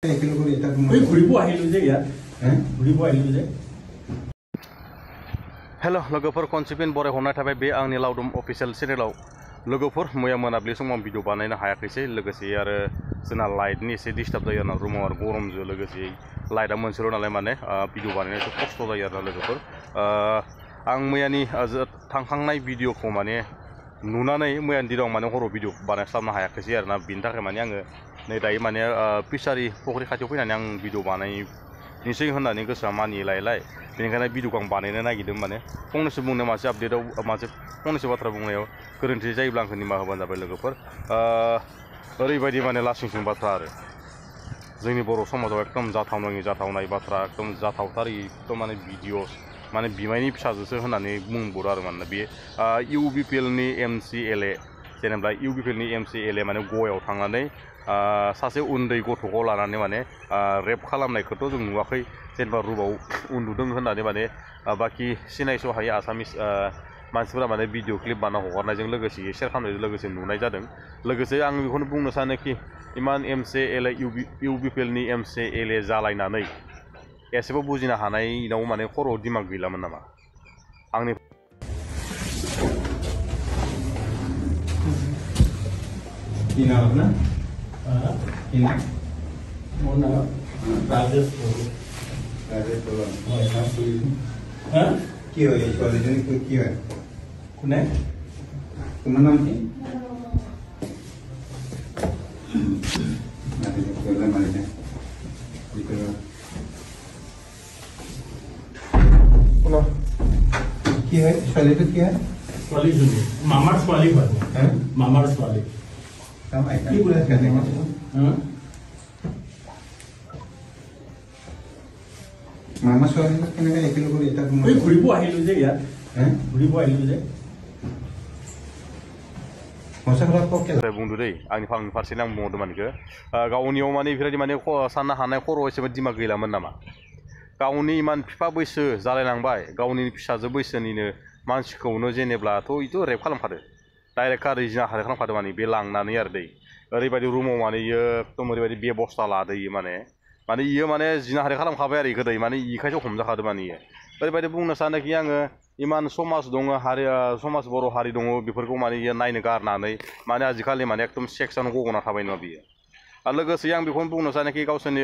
hello लोगोफोर कनसिपिन बराय हमनाय थाबाय बे आंनि लावदुम अफिसियेल चेनेलाव लोगोफोर मैया मोनाबिलि समाव भिडिअ बानायनो हायाखैसै लोगोसे आरो जोंना लाइटनि एसे डिस्टार्ब जायो आरोना रुमाव आरो गरमजों लोगोसे लाइटआ मोनसेल' नालाय माने भिडिअ बानायनो एसे खस्थ' जायो आरोना लोगोफोर आं मैयानि थांखांनाय भिडिअखौ माने नुनानै मैयानि दिनाव माने हराव भिडिअ बानायस्लाबनो हायाखैसै आरोना बिनि थाखाय माने आङो नै दायो माने फिसारि फुख्रि खाथियाव फैनानै आं भिडिअ बानायनोसै होननानै गोसोआ मानिलायलाय बेनिखायनो भिडिअखौ आं बानायनो नागिरदों माने फंनैसो बुंनो मासे आपडेटआव मासे फंनैसो बाथ्रा बुंनायाव गोरोन्थि जायोब्ला आंखौ निमाहा होबानो जाबाय लोगोफोर ओरैबायदि माने लासिंसिं बाथ्रा आरो जोंनि बर' समाजाव एकदम जाथावनाय बाथ्रा एकदम जाथावथारै एकदम माने भिडिअस माने बिमायनि फिसाजोसो होननानै बुंबावो आरो मानोना बे UBPLनि MCLA जेनेबा UBPLनि MCLA माने गवायाव थांनानै सासे उन्दै गथ'खौ लानानै माने रेप खालामनायखौथ' जों नुवाखै जेनेबा रुमाव उन्दुदों होननानै माने बाखि सिनायस' हायै आसामिस मानसिफोरा माने भिडिअ क्लिप बानाय हगारनायजों लोगोसे शेयार खालामनायजों लोगोसे नुनाय जादों लोगोसे आं बेखौनो बुंनो सानोखि इमान MCLA UBPLनि MCLA जालायनानै एसेबो बुजिनो हानायनाव माने खर'आव दिमाग गैलामोन नामा आंनि मामार स्वाली मामार स्वाली मामा स्वाली केनेके एकेलगे এটা মই ঘুৰিব আহিলো যে ইয়াত ঘুৰিব আহিলো যে बुंदो दै आंनि फारसेनो आं बुंहरदों मानेखो गावनियाव माने बेफोरबायदि माने साननो हानाय खर' एसेबो दिमाग गैलामोन नामा गावनि इमान बिफा बैसो जालायलांबाय गावनि फिसाजो बैसोनिनो मानसिखौनो जेनेब्लाथ' इथ' रेप खालामखादो डाइरेक्ट कारै जिना हारे खालामखादो माने बे लांनानै आरो दै ओरैबायदि रुमाव माने इयो एकदम ओरैबायदि बेबस्था लादो इयो माने इयो माने जिना हारे खालामखाबाय आरो इखो दै माने इखायसो हमजाखादो माने इयो ओरैबायदि बुंनो सानोखि आङो इमान समाज दङ हारि समाज बर' हारि दङ बेफोरखौ माने इयो नायनो गारनानै माने आजिखालि माने एकदम सेक्सआनो गगना थाबाय नङा बियो आरो लोगोसे आं बेखौनो बुंनो सानोखि गावसोरनि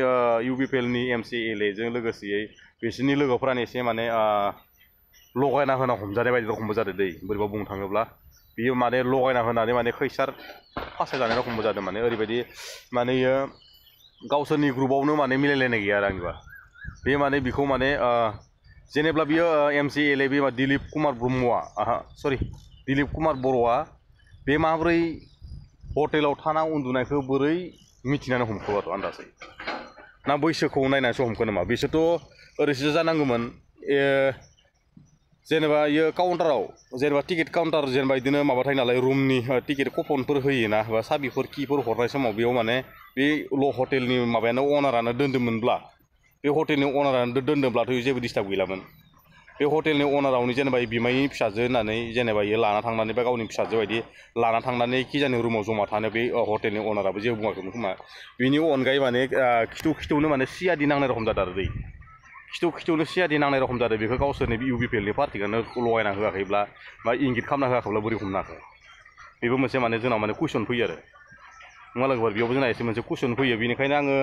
UBPLनि MCLAजों लोगोसेयै बिसोरनि लोगोफोरानो एसे माने लगायना होना हमजानाय बायदि रखमबो जादों दै बोरैबा बुंनो थाङोब्ला बियो माने लगायना होनानै माने खैसार फासायजानाय रखमबो जादों माने ओरैबायदि माने इयो गावसोरनि ग्रुपआवनो माने मिलायलायनाय गैया आरो आंनिबा बे माने बिखौ माने जेनेब्ला बियो MCLA बे दिलीप कुमार ब्रह्मआ दिलीप कुमार बर'आ बे माब्रै हटेलाव थाना उन्दुनायखौ बोरै मिथिनानै हमखो आरो आन्दाजै ना बैसोखौ नायनानैसो हमखो नामा बिसोरथ' ओरैसो जानांगौमोन जेनेबा इयो काउन्टाराव जेनेबा टिकेट काउन्टार जेनेबा बिदिनो माबा थायो नालाय रुमनि टिकेट कुपनफोर होयोना बा साबिफोर किफोर हरनाय समाव बेयाव माने बे हटेलनि माबायानो अनारानो दोन्दोंमोनब्ला बे हटेलनि अनारानो दोन्दोंब्लाथ' जेबो डिस्टार्ब गैलामोन बे हटेलनि अनारावनो जेनेबा बिमायनि फिसाजो होननानै जेनेबा इयो लाना थांनानै बा गावनि फिसाजो बायदि लाना थांनानै खिजानि रुमाव जमा थानो बे हटेलनि अनाराबो जेबो बुङाखैमोन खोमा बिनि अनगायै माने खिथौनो माने सियादि नांनाय रखम जादों आरो दै खिथौनो सियादि नांनाय रखम जादों बेखौ गावसोरनि UBPLनि पार्टिखौनो लगायना होआखैब्ला बा इंगित खालामना होआखैब्ला बोरै हमनो हाखो बेबो मोनसे माने जोंनाव माने कुइसन फैयो आरो नङा लोगोफोर बेयावबो जोंना एसे मोनसे कुइसन फैयो बेनिखायनो आङो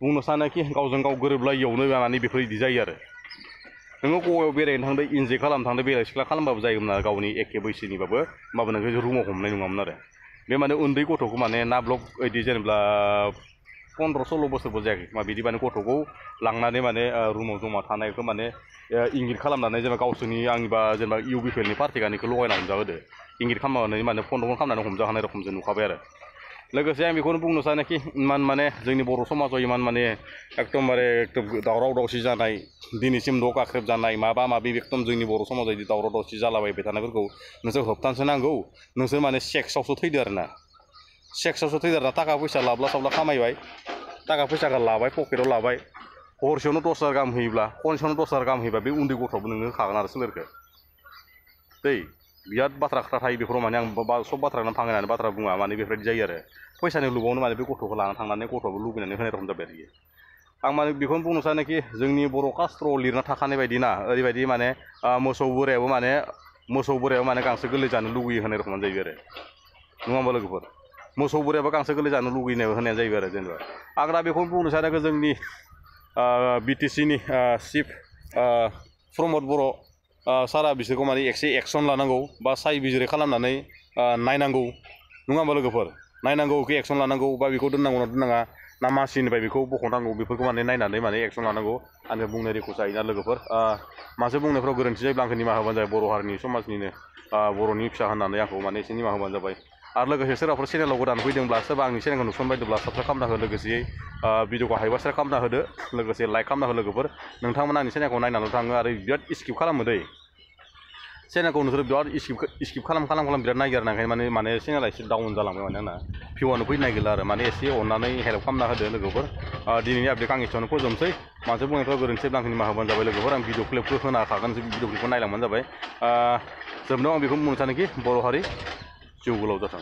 बुंनो सानोखि गावजों गाव गोरोबलायियावनो माने बेफोरबायदि जायो आरो नोङो गवायाव बेरायनो थांदो इन्जय खालामनो थांदो बेराय सिख्ला खालामबाबो जायोमोन आरो गावनि एखे बैसोनिबाबो होमबाबो नोंखौ रुमाव हमनाय नङामोन आरो बे माने उन्दै गथ'खौ माने ना ब्लक बिदि जेनेबा 15-16 बोसोरबो जायाखै खोमा बिदि माने गथ'खौ लांनानै माने रुमाव जमा थानायखौ माने इंगित खालामनानै जेनेबा गावसोरनि आंनिबा जेनेबा UBPLनि पार्टिखौ लगायना हमजाहोदो इंगित खालामनानै माने फन खालामनानै हमजाहोनाय रखमजों नुखाबाय आरो लोगोसे आं बेखौनो बुंनो सानोखि इमान माने जोंनि बर' समाजाव इमान माने एकदमबारे दावराव दावसि जानाय दिनैसिम न' गाख्रेब जानाय माबा माबि एकदम जोंनि बर' समाजाव बिदि दावराव दावसि जालाबायबाय थानायफोरखौ नोंसोर होबथानोसो नांगौ नोंसोर माने सेक्सआवसो थैदो आरोना सेक्सआवसो थैदो आरोना थाखा फैसा लाब्ला साब्ला खामायबाय थाखा फैसाखौ लाबाय पकेटाव लाबाय हरसेयावनो 10,000 गाहाम होयोब्ला खनसेयावनो 10,000 गाहाम होयोबा बे उन्दै गथ'आबो नोंनो होखागोन आरो सोलेरखौ दै बिराद बाथ्रा खोथा थायो बेफोराव माने आं सब बाथ्राखौनो फांनानै बाथ्रा बुङा माने बेफोरबायदि जायो आरो फैसानि लुबावनो माने बे गथ'खौ लाना थांनानै गथ'आबो लुबैनानै होनाय रखम जाबाय आरोखि आं माने बेखौनो बुंनो सानोखि जोंनि बर' कास्ट्रआव लिरना थाखानाय बायदि ना ओरैबायदि माने मोसौ बोरायाबो माने गांसो गोरलै जानो लुगैयो होनाय रखम जायो आरो नङा होमबा लोगोफोर मोसौ बोरायाबो गांसो गोरलै जानो लुगैनाय होनाया जायो आरो जेनेबा आं दा बेखौनो बुंनो सानो जोंनि बिटिसिनि चिफ प्रमद बर' सारा बिसोरखौ माने एसे एक्सन लानांगौ बा सायबिजिरै खालामनानै नायनांगौ नङा होमबा लोगोफोर नायनांगौ बेखौ एक्सन लानांगौ बा बेखौ दोननांगौ ना दोननाङा ना मासिनिफ्राय बेखौ बख'नांगौ बेफोरखौ माने नायनानै माने एक्सन लानांगौ आंनि बुंनाय रिक्वेस्ट जायोना लोगोफोर मानसि बुंनायफ्राव गोरोन्थि जायोब्ला आंखौ निमाहा होबानो जाबाय बर' हारिनि समाजनिनो बर'नि फिसा होननानै आंखौ माने एसे निमाहा होबानो जाबाय आरो लोगोसे सोरबाफोर चेनेलाव गोदान फैदोंब्ला सोरबा आंनि चेनेलखौ नुसनबायदोंब्ला साबस्क्राइब खालामना हो लोगोसेयै भिडिअखौ हायोबा सेयार खालामना होदो लोगोसे लाइक खालामना हो लोगोफोर नोंथांमोना आंनि चेनेलखौ नायनानै थाङो आरो बिराद स्किप खालामो दै चेनेलखौ नोंसोर बिराद स्किप खालाम बिराद नागिरो ओंखायनो माने चेनेला एसे डाउन जालांबाय माने आंना भिउआनो फैनो नागिरला आरो माने एसे अननानै हेल्प खालामना होदो लोगोफोर दिनैनि आपडेटखौ आं एसेयावनो फोजोबनोसै मानसि बुंनायफ्राव गोरोन्थिब्ला आंखौ निमाहा होबानो जाबाय लोगोफोर आं भिडिअ क्लिपखौ होनो हाखागोन भिडिअ क्लिपखौ नायलांबानो जाबाय जोबनायाव आं बेखौ बुंनो सानोखि बर' हारि जिउ गोलाव जाथों